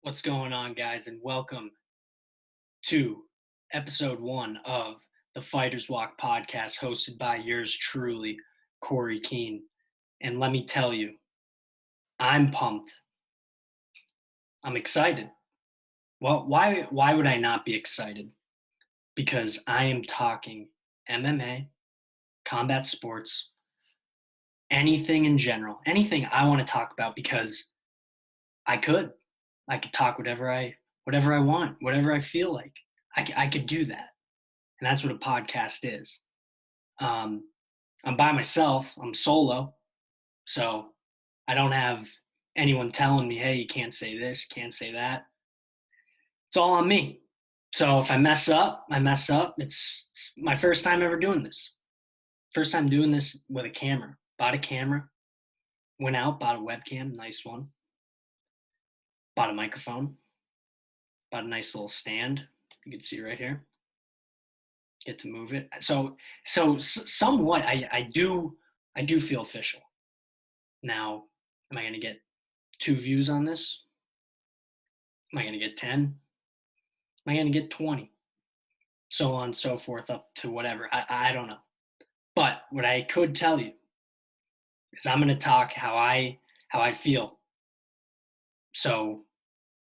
What's going on, guys, and welcome to Ep.1 of the Fighters Walk podcast, hosted by yours truly, Corey Keene. And let me tell you, I'm pumped. I'm excited. Well, why would I not be excited? Because I am talking MMA, combat sports, anything in general, anything I want to talk about because I could. I could talk whatever I want, whatever I feel like. I could do that. And that's what a podcast is. Um, I'm by myself. I'm solo, so I don't have anyone telling me, "Hey, you can't say this, can't say that." It's all on me. So if I mess up, I mess up. It's my first time ever doing this. First time doing this with a camera. Bought a camera, went out, bought a webcam, nice one. Bought a microphone, bought a nice little stand. You can see right here. Get to move it. So somewhat, I do feel official. Now, am I going to get 2 views on this? Am I going to get 10? Am I going to get 20? So on and so forth up to whatever. I don't know. But what I could tell you is I'm going to talk how I feel. So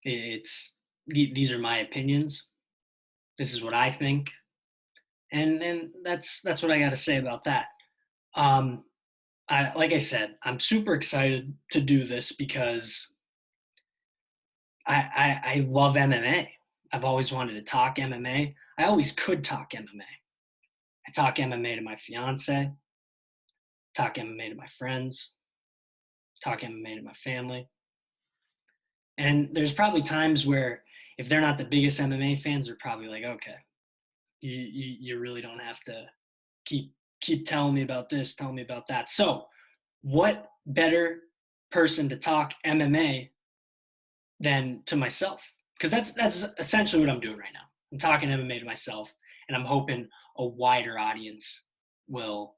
these are my opinions. This is what I think. And that's what I got to say about that. Like I said, I'm super excited to do this because I love MMA. I've always wanted to talk MMA. I always could talk MMA. I talk MMA to my fiance, talk MMA to my friends, talk MMA to my family. And there's probably times where if they're not the biggest MMA fans, they're probably like, okay, you really don't have to keep telling me about this, telling me about that. So what better person to talk MMA than to myself? Because that's essentially what I'm doing right now. I'm talking MMA to myself, and I'm hoping a wider audience will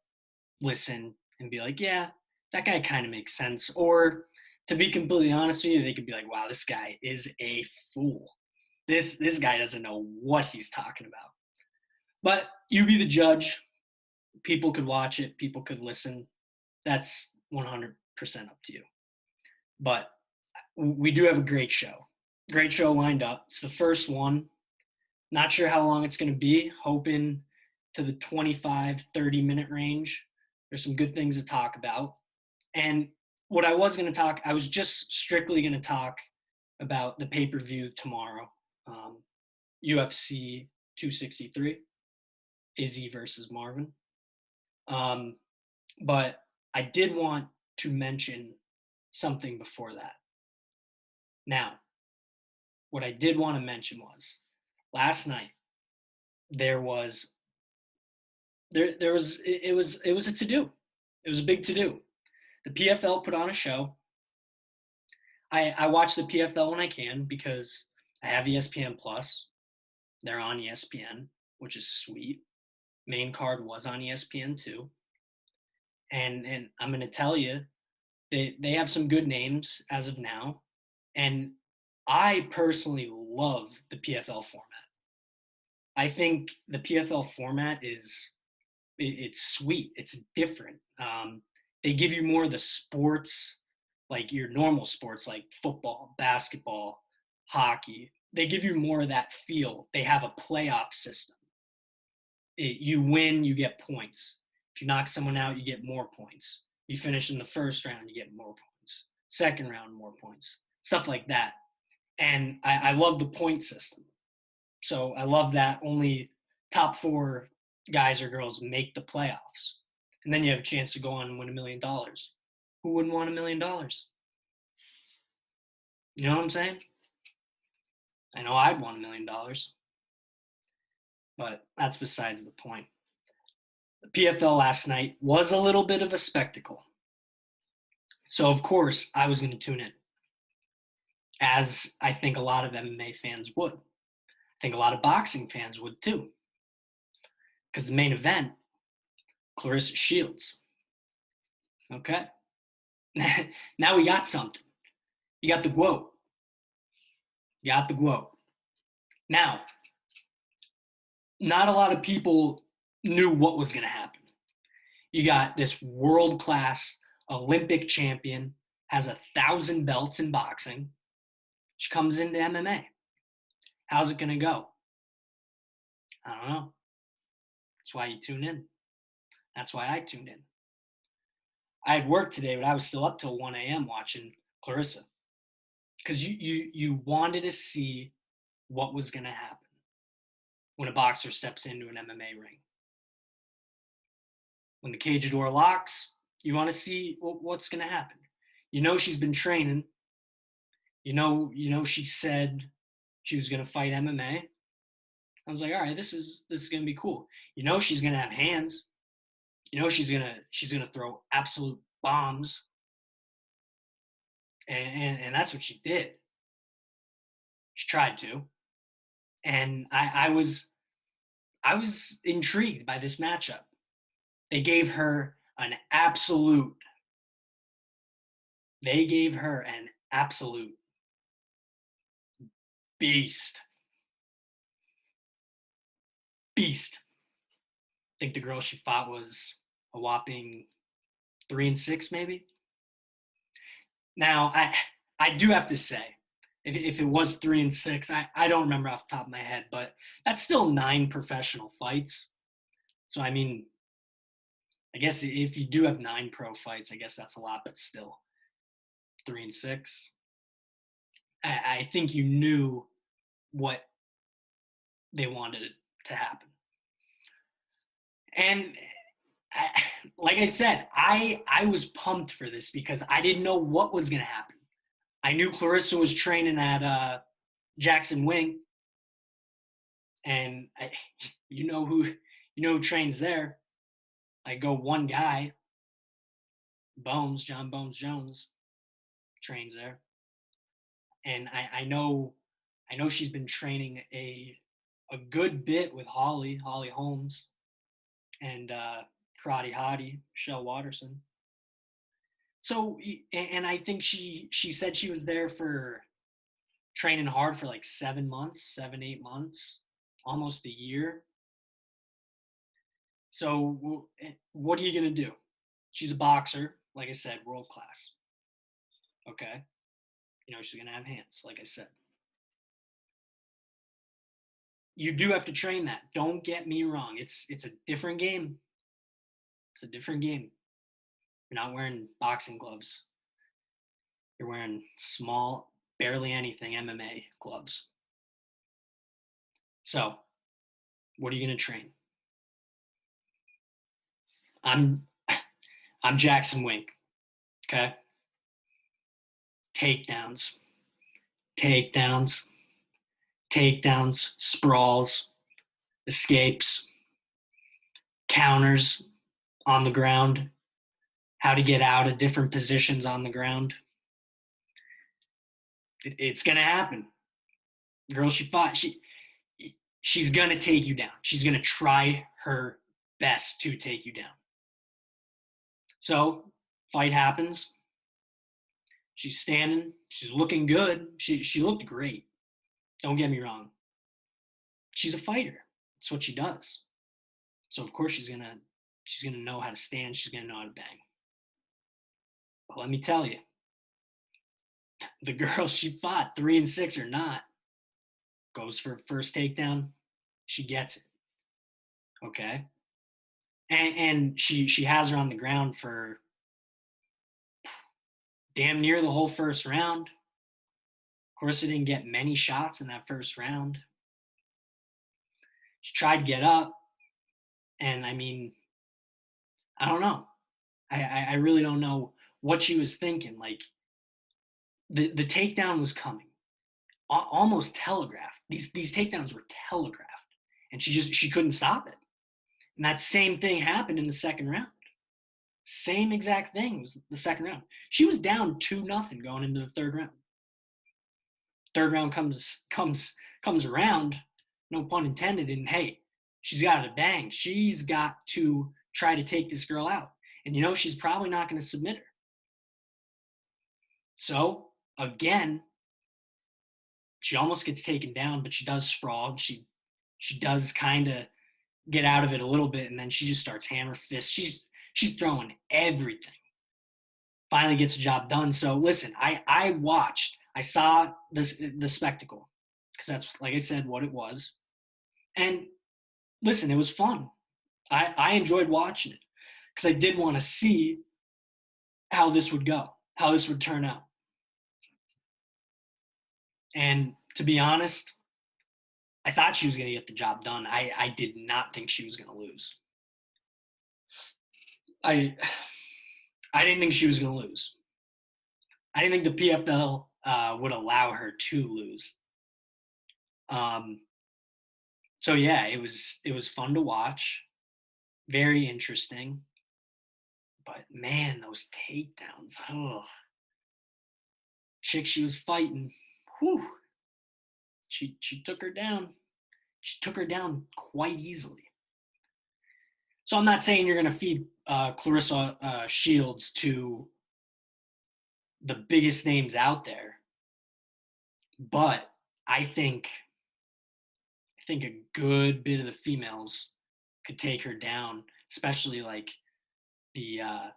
listen and be like, yeah, that guy kind of makes sense. Or to be completely honest with you, they could be like, wow, this guy is a fool. This guy doesn't know what he's talking about. But you be the judge. People could watch it. People could listen. That's 100% up to you. But we do have a great show. Great show lined up. It's the first one. Not sure how long it's going to be. Hoping to the 25, 30-minute range. There's some good things to talk about. And what I was going to talk, I was just strictly going to talk about the pay-per-view tomorrow. UFC 263, Izzy versus Marvin. But I did want to mention something before that. Now, what I did want to mention was last night there was it was a to-do. It was a big to-do. The PFL put on a show. I watch the PFL when I can because I have ESPN Plus. They're on ESPN, which is sweet. Main card was on ESPN too. And I'm going to tell you, they have some good names as of now. And I personally love the PFL format. I think the PFL format it's sweet. It's different. They give you more of the sports, like your normal sports, like football, basketball, hockey. They give you more of that feel. They have a playoff system. You win, you get points. If you knock someone out, you get more points. You finish in the first round, you get more points. Second round, more points. Stuff like that. And I love the point system. So I love that only top 4 guys or girls make the playoffs. And then you have a chance to go on and win $1 million. Who wouldn't want $1 million? You know what I'm saying? I know I'd want $1 million. But that's besides the point. The PFL last night was a little bit of a spectacle. So, of course, I was going to tune in, as I think a lot of MMA fans would. I think a lot of boxing fans would too. Because the main event, Claressa Shields. Okay. Now we got something. You got the quote. Got the quote. Now, not a lot of people knew what was going to happen. You got this world-class Olympic champion, has 1,000 belts in boxing. She comes into MMA. How's it going to go? I don't know. That's why you tune in. That's why I tuned in. I had work today, but I was still up till 1 a.m. watching Claressa because you wanted to see what was going to happen when a boxer steps into an MMA ring. When the cage door locks, you want to see what's going to happen. You know she's been training. You know she said she was going to fight MMA. I was like, all right, this is going to be cool. You know she's going to have hands. You know she's going to throw absolute bombs. And that's what she did. She tried to. And I was intrigued by this matchup. They gave her an absolute beast. Beast. I think the girl she fought was a whopping 3-6, maybe. Now, I do have to say, if it was 3-6, I don't remember off the top of my head, but that's still 9 professional fights. So, I mean, I guess if you do have 9 pro fights, I guess that's a lot, but still, 3-6. I think you knew what they wanted to happen. And like I said, I was pumped for this because I didn't know what was going to happen. I knew Claressa was training at Jackson Wing, and you know who trains there. I go one guy, John Bones Jones, trains there, and I know she's been training a good bit with Holly Holmes, and Karate Hottie, Michelle Watterson. So, and I think she said she was there for training hard for like 7 months, 8 months, almost a year. So, what are you going to do? She's a boxer, like I said, world class. Okay. You know, she's going to have hands, like I said. You do have to train that. Don't get me wrong. It's a different game. It's a different game. You're not wearing boxing gloves. You're wearing small, barely anything MMA gloves. So, what are you going to train? I'm Jackson Wink. Okay? Takedowns, sprawls, escapes, counters on the ground, how to get out of different positions on the ground. It's going to happen. The girl she fought, she's going to take you down. She's going to try her best to take you down. So, fight happens. She's standing. She's looking good. She looked great. Don't get me wrong. She's a fighter. That's what she does. So of course she's gonna know how to stand. She's gonna know how to bang. But let me tell you, the girl she fought, 3-6 or not, goes for first takedown. She gets it. Okay. And she has her on the ground for damn near the whole first round. Of course, it didn't get many shots in that first round. She tried to get up, and I mean, I don't know. I really don't know what she was thinking. Like the takedown was coming, almost telegraphed. These takedowns were telegraphed, and she couldn't stop it. And that same thing happened in the second round. Same exact thing was the second round. She was down 2-0 going into the third round. Third round comes around, no pun intended, and hey, she's got to bang. She's got to try to take this girl out. And you know she's probably not going to submit her. So, again, She almost gets taken down, but she does sprawl. She does kind of get out of it a little bit, and then she just starts hammer fist. She's throwing everything. Finally gets the job done. So listen, I saw the spectacle, because that's, like I said, what it was. And listen, it was fun. I enjoyed watching it because I did want to see how this would go, how this would turn out. And to be honest, I thought she was going to get the job done. I did not think she was going to lose. I I didn't think she was going to lose. I didn't think the PFL would allow her to lose. So yeah, it was fun to watch, very interesting. But man, those takedowns, oh, chick she was fighting, whew, she took her down. She took her down quite easily. So I'm not saying you're going to feed Claressa Shields to the biggest names out there, but I think a good bit of the females could take her down, especially like the uh,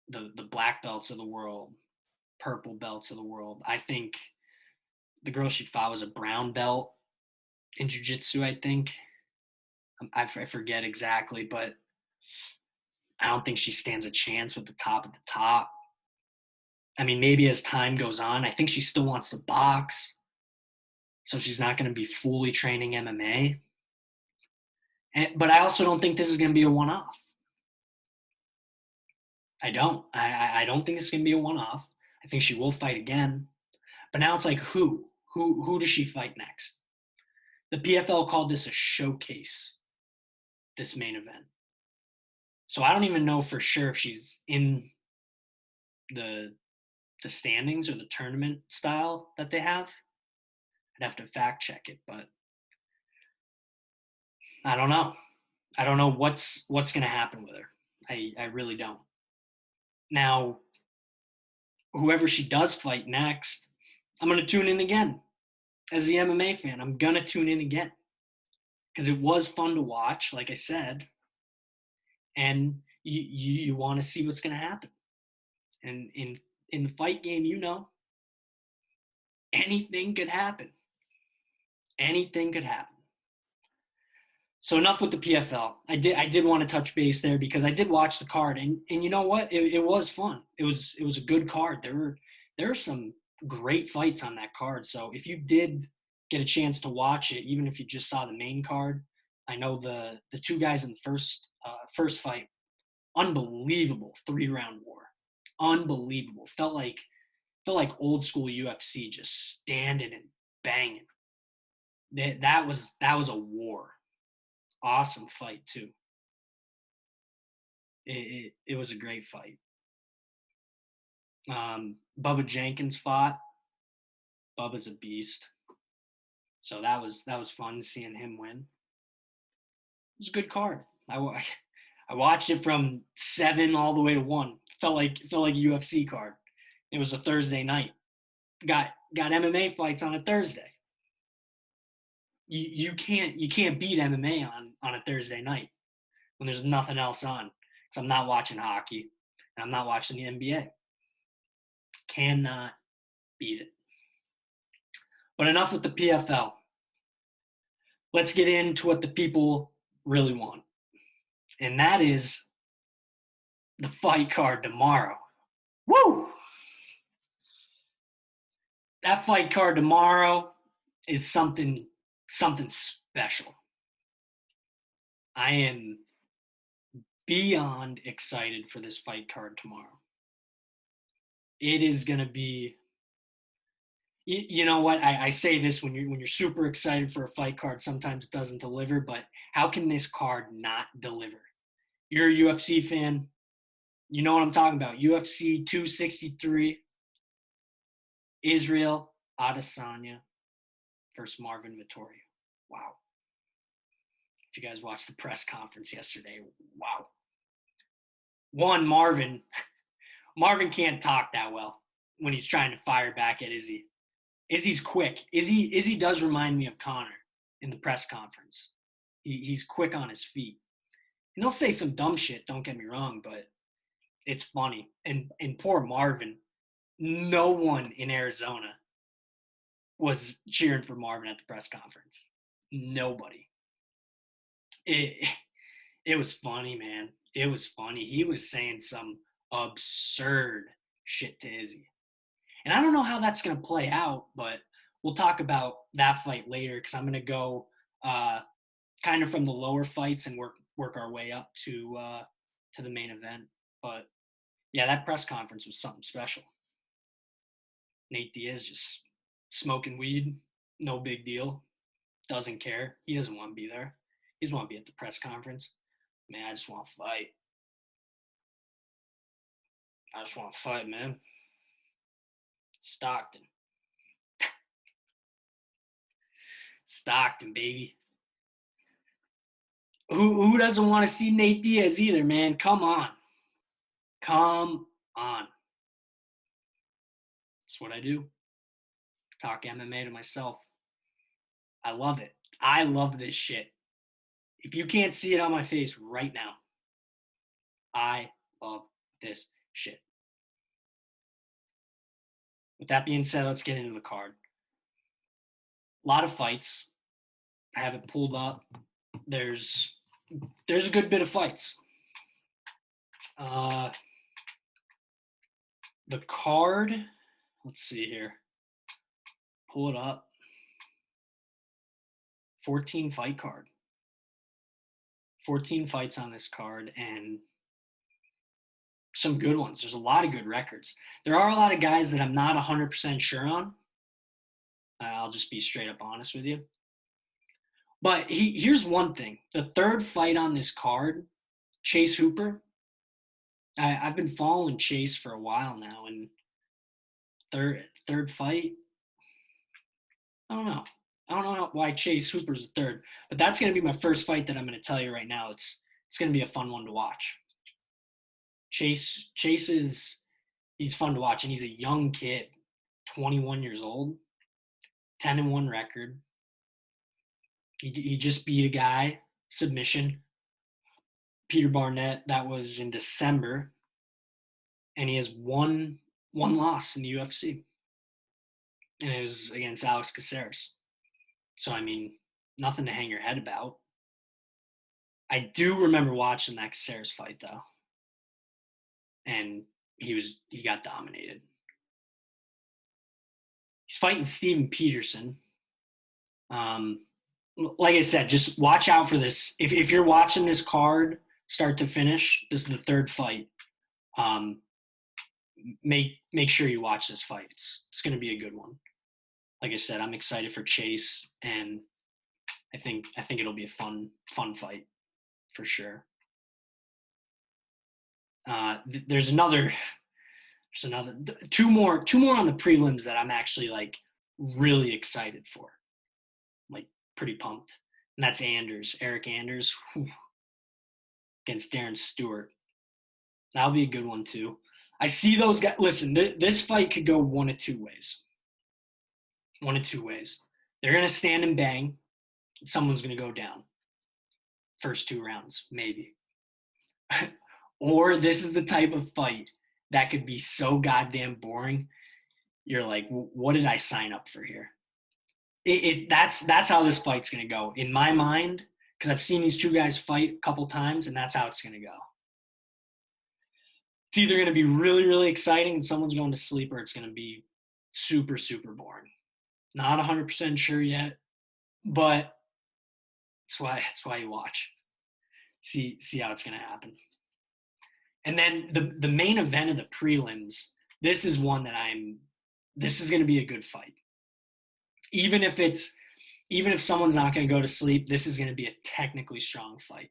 the black belts of the world, purple belts of the world. I think the girl she fought was a brown belt in jiu-jitsu, I think. I forget exactly, but I don't think she stands a chance with the top at the top. I mean, maybe as time goes on, I think she still wants to box, so she's not going to be fully training MMA. But I also don't think this is going to be a one-off. I don't. I don't think it's going to be a one-off. I think she will fight again. But now it's like, who does she fight next? The PFL called this a showcase, this main event. So I don't even know for sure if she's in the the standings or the tournament style that they have. I'd have to fact check it, but I don't know. I don't know what's going to happen with her. I really don't. Now, whoever she does fight next, I'm going to tune in again. As the MMA fan, I'm going to tune in again because it was fun to watch, like I said, and you want to see what's going to happen. And in the fight game, anything could happen. Anything could happen. So enough with the PFL. I did want to touch base there because I did watch the card, and you know what? It was fun. It was a good card. There were some great fights on that card. So if you did get a chance to watch it, even if you just saw the main card, I know the two guys in the first fight, unbelievable 3-round war, unbelievable. Felt like old school UFC, just standing and banging. That was a war. Awesome fight too. It was a great fight. Bubba Jenkins fought. Bubba's a beast. So that was fun seeing him win. It was a good card. I watched it from 7 all the way to 1. Felt like a UFC card. It was a Thursday night. Got MMA fights on a Thursday. You can't beat MMA on a Thursday night when there's nothing else on. Because I'm not watching hockey and I'm not watching the NBA. Cannot beat it. But enough with the PFL. Let's get into what the people really want. And that is the fight card tomorrow. Woo! That fight card tomorrow is something special. I am beyond excited for this fight card tomorrow. It is going to be, you know what? I say this when you're super excited for a fight card, sometimes it doesn't deliver, but how can this card not deliver? You're a UFC fan, you know what I'm talking about. UFC 263, Israel Adesanya versus Marvin Vettori. Wow. If you guys watched the press conference yesterday, wow. One, Marvin can't talk that well when he's trying to fire back at Izzy. Izzy's quick. Izzy does remind me of Connor in the press conference. He's quick on his feet. And he'll say some dumb shit, don't get me wrong, but it's funny. And poor Marvin, no one in Arizona was cheering for Marvin at the press conference. Nobody. It was funny, man. It was funny. He was saying some absurd shit to Izzy. And I don't know how that's going to play out, but we'll talk about that fight later because I'm going to go kind of from the lower fights and work our way up to the main event. But yeah, that press conference was something special. Nate Diaz just smoking weed, no big deal, doesn't care. He doesn't want to be there. He doesn't want to be at the press conference. Man, I just want to fight. I just want to fight, man. Stockton. Stockton, baby. Who doesn't want to see Nate Diaz either, man? Come on. Come on. That's what I do. Talk MMA to myself. I love it. I love this shit. If you can't see it on my face right now, I love this shit. With that being said, let's get into the card. A lot of fights. I have it pulled up. There's a good bit of fights. The card, let's see here. Pull it up. 14 fight card. 14 fights on this card and some good ones. There's a lot of good records. There are a lot of guys that I'm not 100% sure on. I'll just be straight up honest with you. But here's one thing. The third fight on this card, Chase Hooper, I've been following Chase for a while now, and third fight, I don't know why Chase Hooper's the third, but that's going to be my first fight that I'm going to tell you right now. It's going to be a fun one to watch. Chase is he's fun to watch, and he's a young kid, 21 years old, 10-1 record. He just beat a guy, submission, Peter Barnett. That was in December, and he has one loss in the UFC, and it was against Alex Caceres. So, I mean, nothing to hang your head about. I do remember watching that Caceres fight, though, and he got dominated. He's fighting Steven Peterson. Like I said, just watch out for this. If you're watching this card start to finish, this is the third fight. Make sure you watch this fight. It's going to be a good one. Like I said, I'm excited for Chase, and I think it'll be a fun fight for sure. There's two more on the prelims that I'm actually like really excited for. Like pretty pumped. And that's Eric Anders, against Darren Stewart. That'll be a good one too. I see those guys. Listen, this fight could go one of two ways. They're going to stand and bang. And someone's going to go down. First 2 rounds, maybe. Or this is the type of fight that could be so goddamn boring. You're like, what did I sign up for here? That's how this fight's going to go. In my mind, because I've seen these two guys fight a couple times, and that's how it's going to go. It's either going to be really, really exciting and someone's going to sleep, or it's going to be super, super boring. Not 100% sure yet, but that's why you watch. See how it's going to happen. And then the main event of the prelims, this is one that this is going to be a good fight. Even if someone's not going to go to sleep, this is going to be a technically strong fight.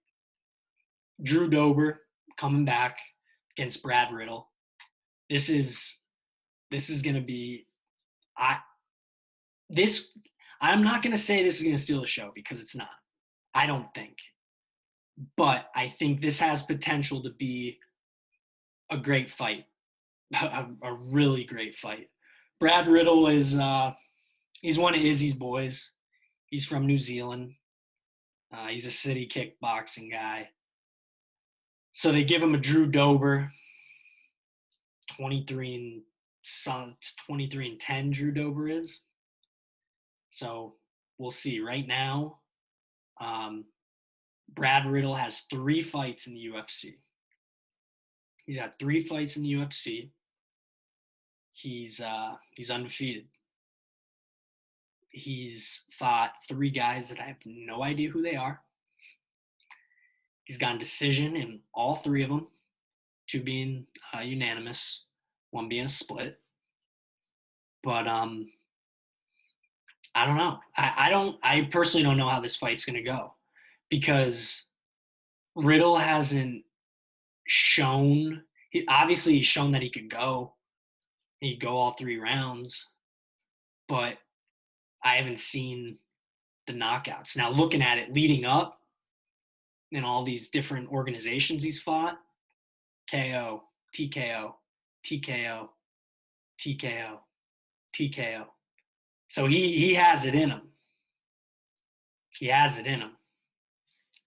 Drew Dober coming back against Brad Riddle. This is going to be I'm not going to say this is going to steal the show because it's not. I don't think. But I think this has potential to be a great fight, a really great fight. Brad Riddle is He's one of Izzy's boys. He's from New Zealand. He's a city kickboxing guy. So they give him a Drew Dober, 23 and 10. Drew Dober is. So we'll see. Right now, Brad Riddle has 3 fights in the UFC. He's got 3 fights in the UFC. He's undefeated. He's fought 3 guys that I have no idea who they are. He's gotten decision in all 3 of them, 2 being unanimous, 1 being a split. But I don't know. I personally don't know how this fight's going to go, because Riddle hasn't shown. He's shown that he could go. He could go all 3 rounds, but I haven't seen the knockouts. Now, looking at it leading up in all these different organizations he's fought, KO, TKO, TKO, TKO, TKO. So he has it in him. He has it in him.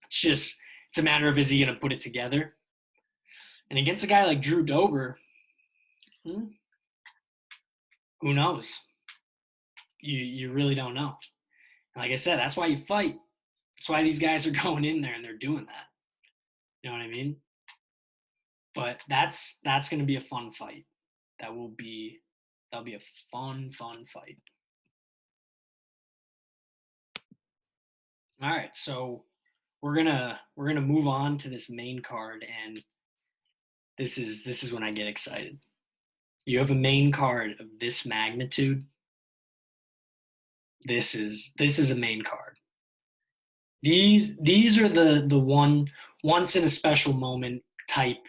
It's a matter of, is he going to put it together? And against a guy like Drew Dober, who knows? You really don't know. And like I said, that's why you fight. That's why these guys are going in there and they're doing that. You know what I mean? But that's going to be a fun fight. That'll be a fun fight. All right, so we're gonna move on to this main card, and this is when I get excited. You have a main card of this magnitude. This is a main card. These are the once in a special moment type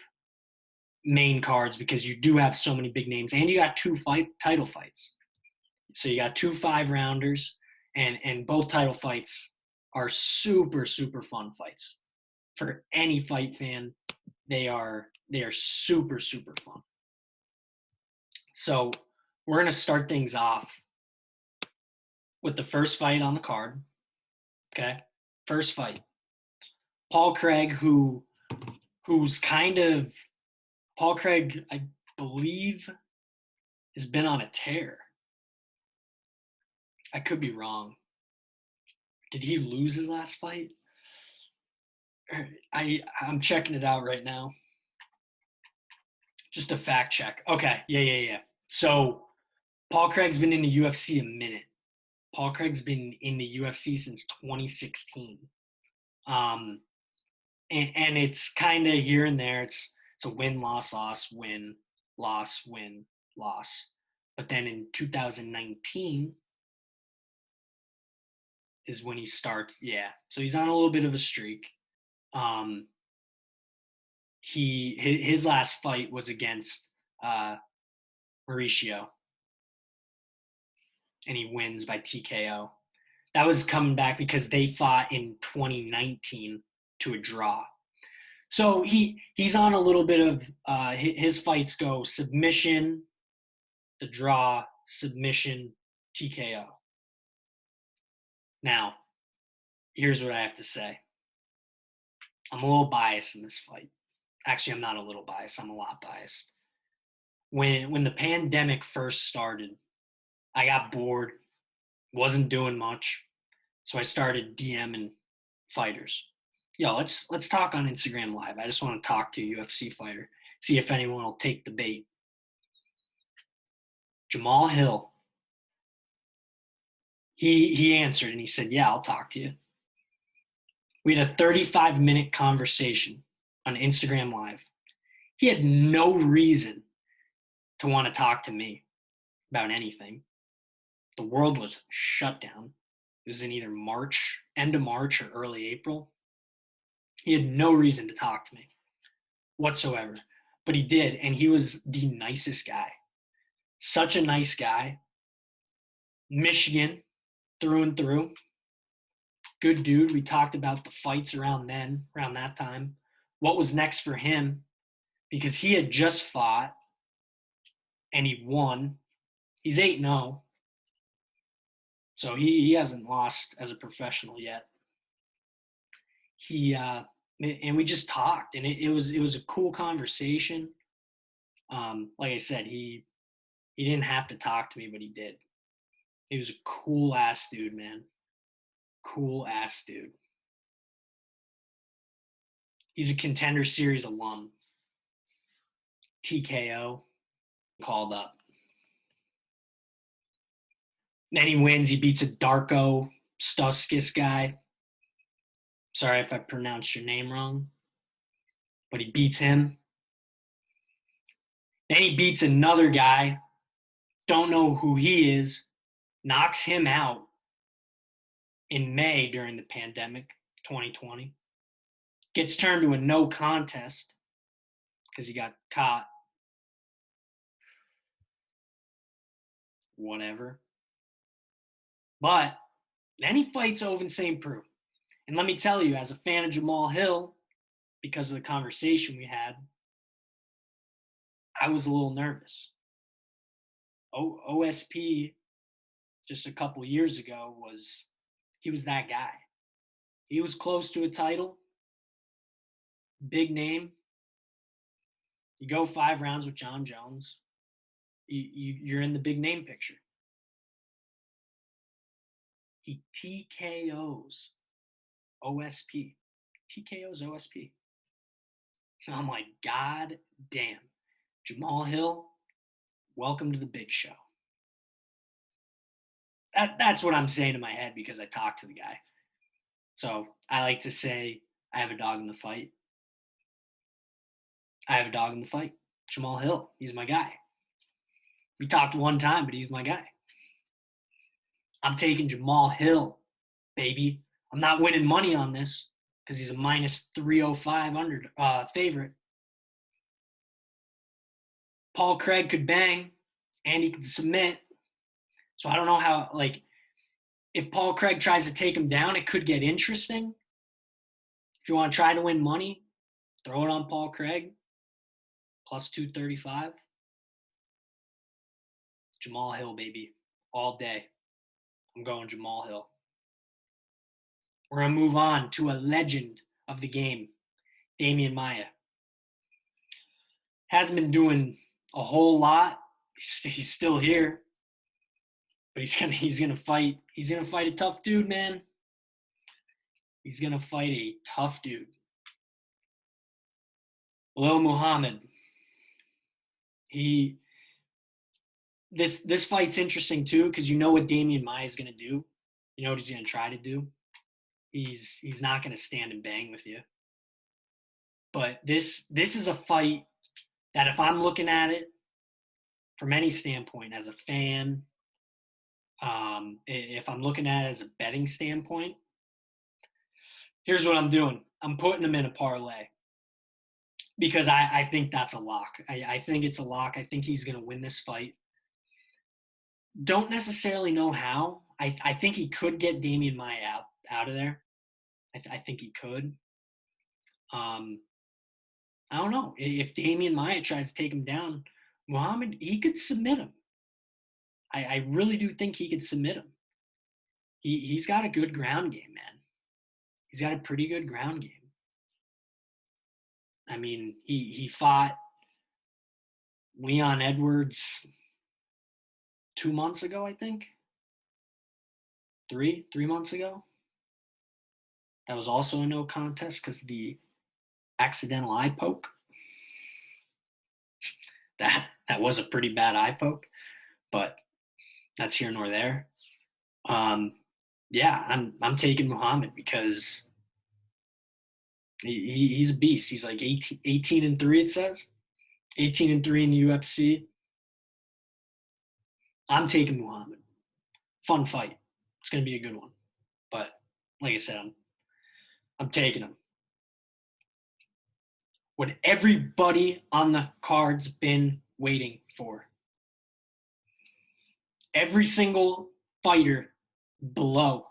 main cards, because you do have so many big names, and you got 2 title fights. So you got 2 5-rounders, and both title fights are super fun fights. For any fight fan, they are super fun. So we're gonna start things off with the first fight on the card. Okay, first fight. Paul Craig, who's kind of Paul Craig, I believe, has been on a tear. I could be wrong. Did he lose his last fight? I'm checking it out right now. Just a fact check. Okay, yeah. So Paul Craig's been in the UFC a minute. Paul Craig's been in the UFC since 2016. And it's kind of here and there. It's a win, loss, win, loss, win, loss. But then in 2019 is when he starts. Yeah, so he's on a little bit of a streak. His last fight was against Mauricio, and he wins by TKO. That was coming back because they fought in 2019 to a draw. So he's on a little bit of his fights go submission, the draw, submission, TKO. Now, here's what I have to say. I'm a little biased in this fight. Actually, I'm not a little biased. I'm a lot biased. When the pandemic first started, I got bored, wasn't doing much, so I started DMing fighters. Yo, let's talk on Instagram Live. I just want to talk to a UFC fighter, see if anyone will take the bait. Jamal Hill, he answered and he said, "Yeah, I'll talk to you." We had a 35-minute conversation on Instagram Live. He had no reason to want to talk to me about anything. The world was shut down. It was in either March, end of March, or early April. He had no reason to talk to me whatsoever, but he did, and he was the nicest guy. Such a nice guy. Michigan, through and through. Good dude. We talked about the fights around that time. What was next for him, because he had just fought and he won. He's 8-0. So he hasn't lost as a professional yet. And we just talked, and it was a cool conversation. Like I said, he didn't have to talk to me, but he did. He was a cool ass dude, man. Cool ass dude. He's a Contender Series alum. TKO called up. Then he wins. He beats a Darko Stuskis guy. Sorry if I pronounced your name wrong, but he beats him. Then he beats another guy. Don't know who he is. Knocks him out in May during the pandemic, 2020. Gets turned to a no contest because he got caught. Whatever. But then he fights Ovince St. Preux. And let me tell you, as a fan of Jamal Hill, because of the conversation we had, I was a little nervous. OSP just a couple years ago he was that guy. He was close to a title, big name. You go 5 rounds with John Jones, you're in the big name picture. He TKOs OSP. TKOs OSP. I'm like, God damn. Jamal Hill, welcome to the big show. That's what I'm saying in my head because I talked to the guy. So I like to say I have a dog in the fight. I have a dog in the fight. Jamal Hill, he's my guy. We talked one time, but he's my guy. I'm taking Jamal Hill, baby. I'm not winning money on this because he's a minus 305 favorite. Paul Craig could bang and he could submit. So I don't know how, like, if Paul Craig tries to take him down, it could get interesting. If you want to try to win money, throw it on Paul Craig, plus 235. Jamal Hill, baby, all day. I'm going Jamal Hill. We're going to move on to a legend of the game, Damian Maia. Hasn't been doing a whole lot. He's still here, but he's gonna fight. He's gonna fight a tough dude, man. He's gonna fight a tough dude. Lil Muhammad. This fight's interesting too because you know what Damian Maia is gonna do. You know what he's gonna try to do. He's not gonna stand and bang with you. But this is a fight that if I'm looking at it from any standpoint, as a fan, if I'm looking at it as a betting standpoint, here's what I'm doing. I'm putting him in a parlay because I think that's a lock. I think it's a lock. I think he's going to win this fight. Don't necessarily know how. I think he could get Damian Maia out of there. I think he could. I don't know. If Damian Maia tries to take him down, Muhammad, he could submit him. I really do think he could submit him. He's got a good ground game, man. He's got a pretty good ground game. I mean, he fought Leon Edwards 2 months ago, I think. Three months ago. That was also a no contest because the accidental eye poke. That was a pretty bad eye poke, but that's here nor there. Yeah, I'm taking Muhammad because he's a beast. He's like 18-3, it says. 18-3 in the UFC. I'm taking Muhammad. Fun fight. It's going to be a good one. But like I said, I'm taking him. What everybody on the card's been waiting for. Every single fighter below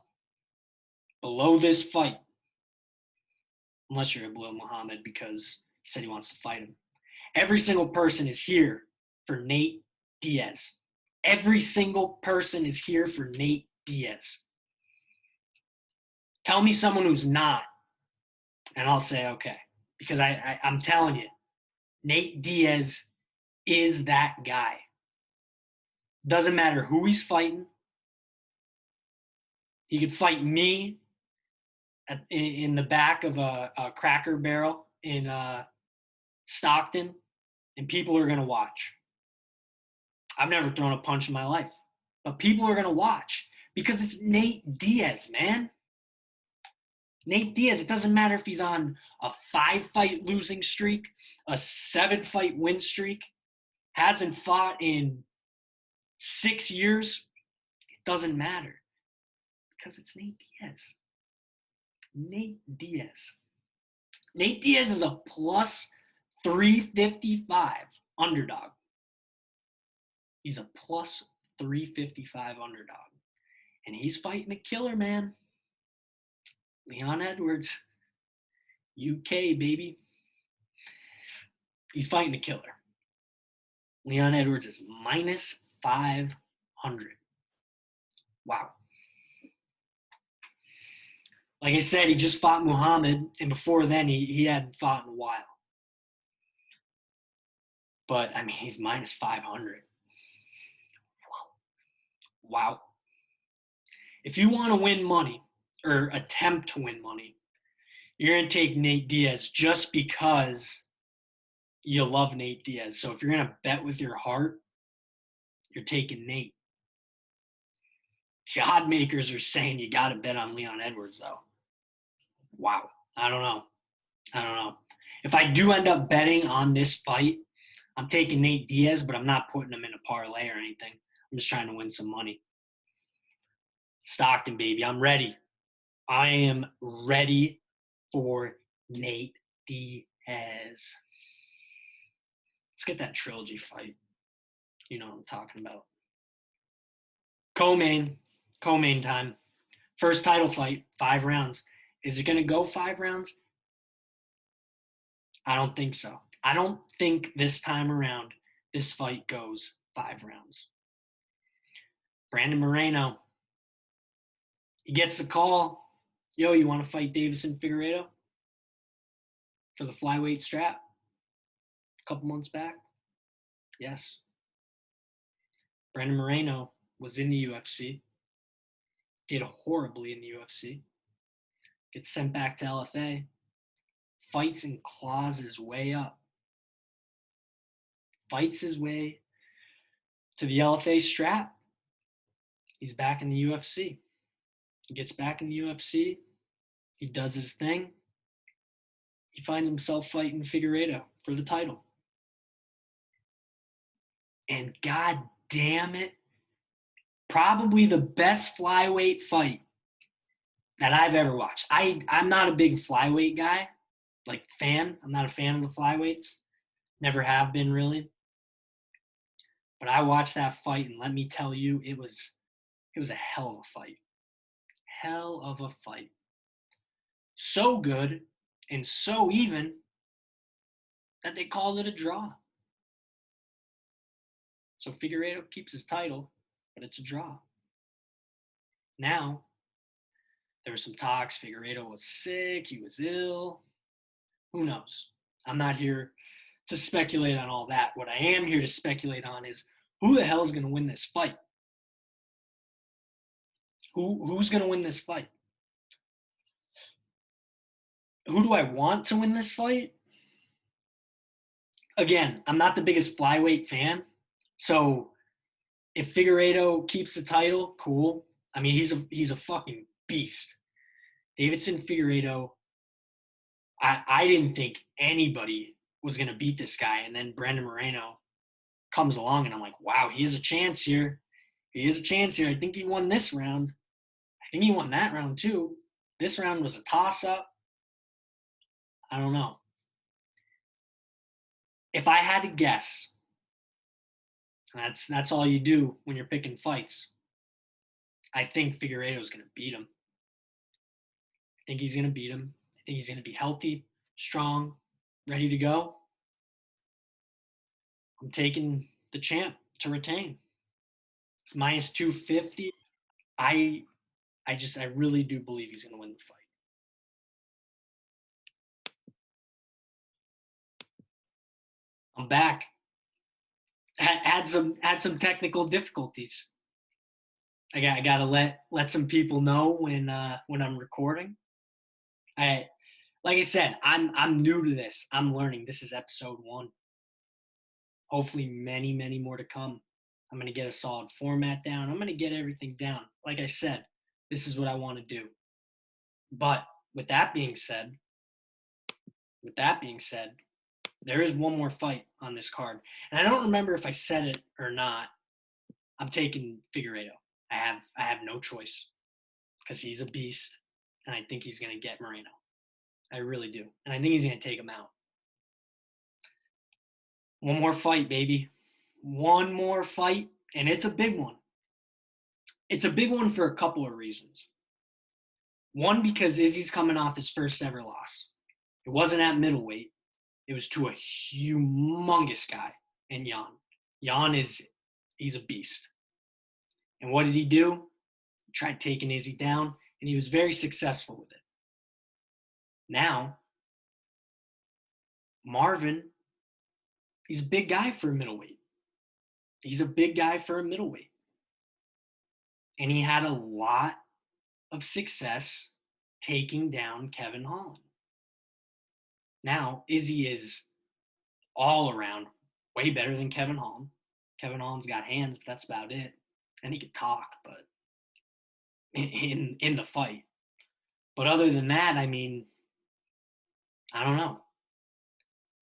this fight, unless you're Abdul Muhammad because he said he wants to fight him. Every single person is here for Nate Diaz. Every single person is here for Nate Diaz. Tell me someone who's not, and I'll say okay. Because I'm telling you, Nate Diaz is that guy. Doesn't matter who he's fighting. He could fight me in the back of a Cracker Barrel in Stockton, and people are going to watch. I've never thrown a punch in my life, but people are going to watch because it's Nate Diaz, man. Nate Diaz, it doesn't matter if he's on a 5-fight losing streak, a 7-fight win streak, hasn't fought in 6 years. It doesn't matter because it's Nate Diaz. Nate Diaz. Nate Diaz is a plus 355 underdog. He's a plus 355 underdog. And he's fighting a killer, man. Leon Edwards. UK, baby. He's fighting a killer. Leon Edwards is minus 500. Wow. Like I said, he just fought Muhammad, and before then, he hadn't fought in a while. But, I mean, he's minus 500. Wow. If you want to win money, or attempt to win money, you're going to take Nate Diaz just because you love Nate Diaz. So if you're going to bet with your heart, you're taking Nate. The odd makers are saying you got to bet on Leon Edwards, though. Wow. I don't know. If I do end up betting on this fight, I'm taking Nate Diaz, but I'm not putting him in a parlay or anything. I'm just trying to win some money. Stockton, baby. I'm ready. I am ready for Nate Diaz. Let's get that trilogy fight. You know what I'm talking about. Co-main time. First title fight, 5 rounds. Is it going to go 5 rounds? I don't think so. I don't think this time around this fight goes 5 rounds. Brandon Moreno, he gets the call. Yo, you want to fight Davison Figueiredo for the flyweight strap a couple months back? Yes. Brandon Moreno was in the UFC, did horribly in the UFC, gets sent back to LFA, fights and claws his way up, fights his way to the LFA strap. He's back in the UFC. He gets back in the UFC. He does his thing. He finds himself fighting Figueiredo for the title. And god damn it, probably the best flyweight fight that I've ever watched. I'm not a big flyweight guy, like fan. I'm not a fan of the flyweights. Never have been really. But I watched that fight, and let me tell you, it was a hell of a fight. Hell of a fight. So good and so even that they called it a draw. So Figueiredo keeps his title, but it's a draw. Now, there were some talks. Figueiredo was sick. He was ill. Who knows? I'm not here to speculate on all that. What I am here to speculate on is who the hell is going to win this fight? Who's going to win this fight? Who do I want to win this fight? Again, I'm not the biggest flyweight fan. So if Figueiredo keeps the title, cool. I mean, he's a fucking beast. Davidson Figueiredo, I didn't think anybody was going to beat this guy. And then Brandon Moreno comes along, and I'm like, wow, he has a chance here. He has a chance here. I think he won this round. I think he won that round too. This round was a toss-up. I don't know. If I had to guess, that's all you do when you're picking fights. I think Figueiredo's going to beat him. I think he's going to beat him. I think he's going to be healthy, strong, ready to go. I'm taking the champ to retain. It's minus 250. I really do believe he's going to win the fight. I'm back. Had some technical difficulties. I gotta let some people know when I'm recording. Like I said, I'm new to this. I'm learning. This is episode 1. Hopefully, many more to come. I'm gonna get a solid format down. I'm gonna get everything down. Like I said, this is what I want to do. But with that being said, there is one more fight on this card, and I don't remember if I said it or not. I'm taking Figueiredo. I have no choice because he's a beast, and I think he's gonna get Moreno. I really do, and I think he's gonna take him out. One more fight, baby. One more fight, and it's a big one. It's a big one for a couple of reasons. One, because Izzy's coming off his first ever loss. It wasn't at middleweight. It was to a humongous guy in Jan. He's a beast. And what did he do? He tried taking Izzy down, and he was very successful with it. Now, Marvin, he's a big guy for a middleweight. And he had a lot of success taking down Kevin Holland. Now, Izzy is all around way better than Kevin Holland. Kevin Holland's got hands, but that's about it. And he could talk, but in the fight. But other than that, I mean, I don't know.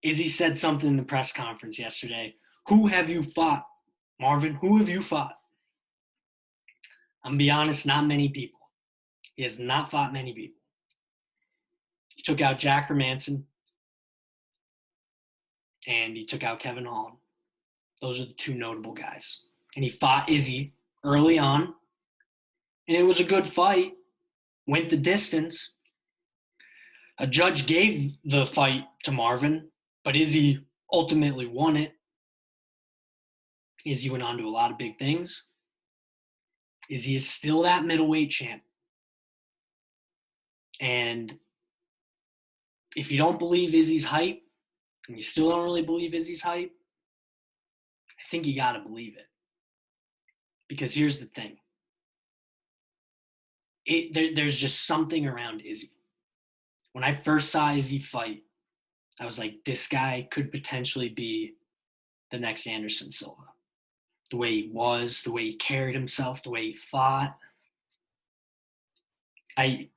Izzy said something in the press conference yesterday. Who have you fought, Marvin? Who have you fought? I'm going to be honest, not many people. He has not fought many people. He took out Jack Hermanson, and he took out Kevin Holland. Those are the two notable guys. And he fought Izzy early on, and it was a good fight. Went the distance. A judge gave the fight to Marvin, but Izzy ultimately won it. Izzy went on to a lot of big things. Izzy is still that middleweight champ. And if you don't believe Izzy's hype, and you still don't really believe Izzy's hype, I think you got to believe it. Because here's the thing. There's just something around Izzy. When I first saw Izzy fight, I was like, this guy could potentially be the next Anderson Silva. The way he was, the way he carried himself, the way he fought. I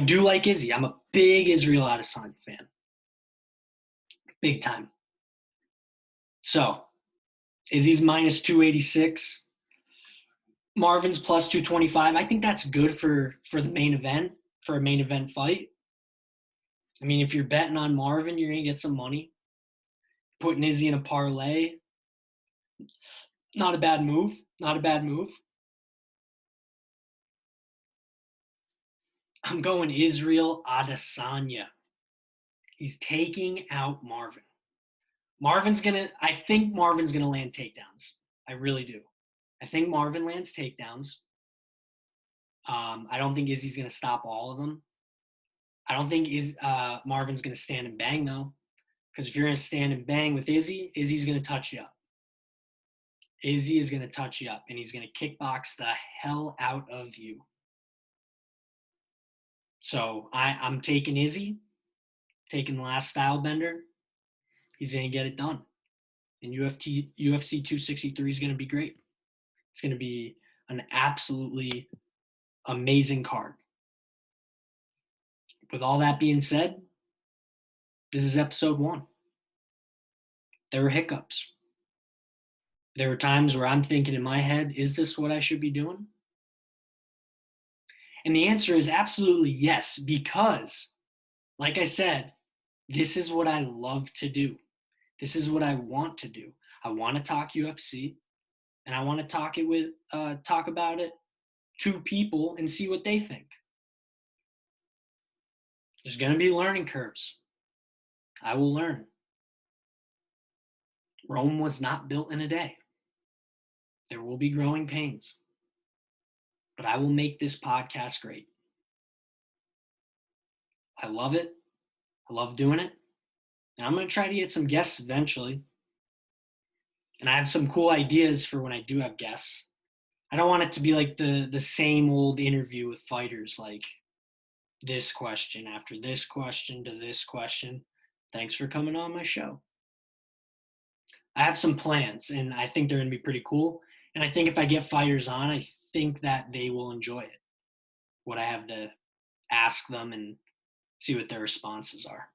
do like Izzy. I'm a big Israel Adesanya fan. Big time. So, Izzy's minus 286. Marvin's plus 225. I think that's good for the main event, for a main event fight. I mean, if you're betting on Marvin, you're going to get some money. Putting Izzy in a parlay, not a bad move. I'm going Israel Adesanya. He's taking out Marvin. I think Marvin's going to land takedowns. I really do. I think Marvin lands takedowns. I don't think Izzy's going to stop all of them. I don't think Marvin's going to stand and bang, though. Because if you're going to stand and bang with Izzy, Izzy's going to touch you up. Izzy is going to touch you up, and he's going to kickbox the hell out of you. So I'm taking Izzy, taking the last style bender. He's going to get it done. And UFC 263 is going to be great. It's going to be an absolutely amazing card. With all that being said, this is episode 1. There were hiccups. There were times where I'm thinking in my head, is this what I should be doing? And the answer is absolutely yes, because, like I said, this is what I love to do. This is what I want to do. I want to talk UFC, and I want to talk about it to people and see what they think. There's going to be learning curves. I will learn. Rome was not built in a day. There will be growing pains. but I will make this podcast great. I love it. I love doing it. And I'm going to try to get some guests eventually. And I have some cool ideas for when I do have guests. I don't want it to be like the same old interview with fighters, like this question after this question to this question. Thanks for coming on my show. I have some plans, and I think they're going to be pretty cool. And I think if I get fighters on, I think that they will enjoy it. What I have to ask them and see what their responses are.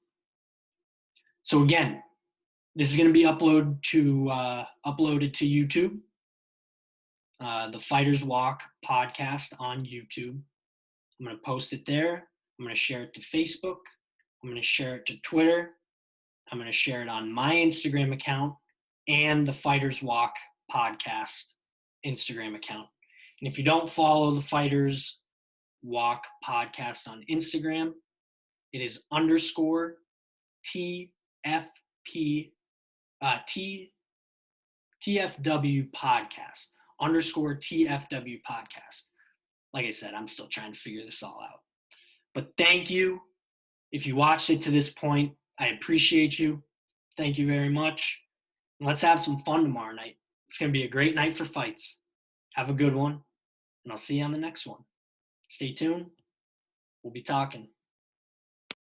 So again, this is going to be uploaded to YouTube. The Fighters Walk podcast on YouTube. I'm going to post it there. I'm going to share it to Facebook. I'm going to share it to Twitter. I'm going to share it on my Instagram account and the Fighters Walk podcast Instagram account. And if you don't follow the Fighters Walk podcast on Instagram, it is _ TFP TFW podcast _ TFW podcast. Like I said, I'm still trying to figure this all out. But thank you. If you watched it to this point, I appreciate you. Thank you very much. And let's have some fun tomorrow night. It's going to be a great night for fights. Have a good one, and I'll see you on the next one. Stay tuned. We'll be talking.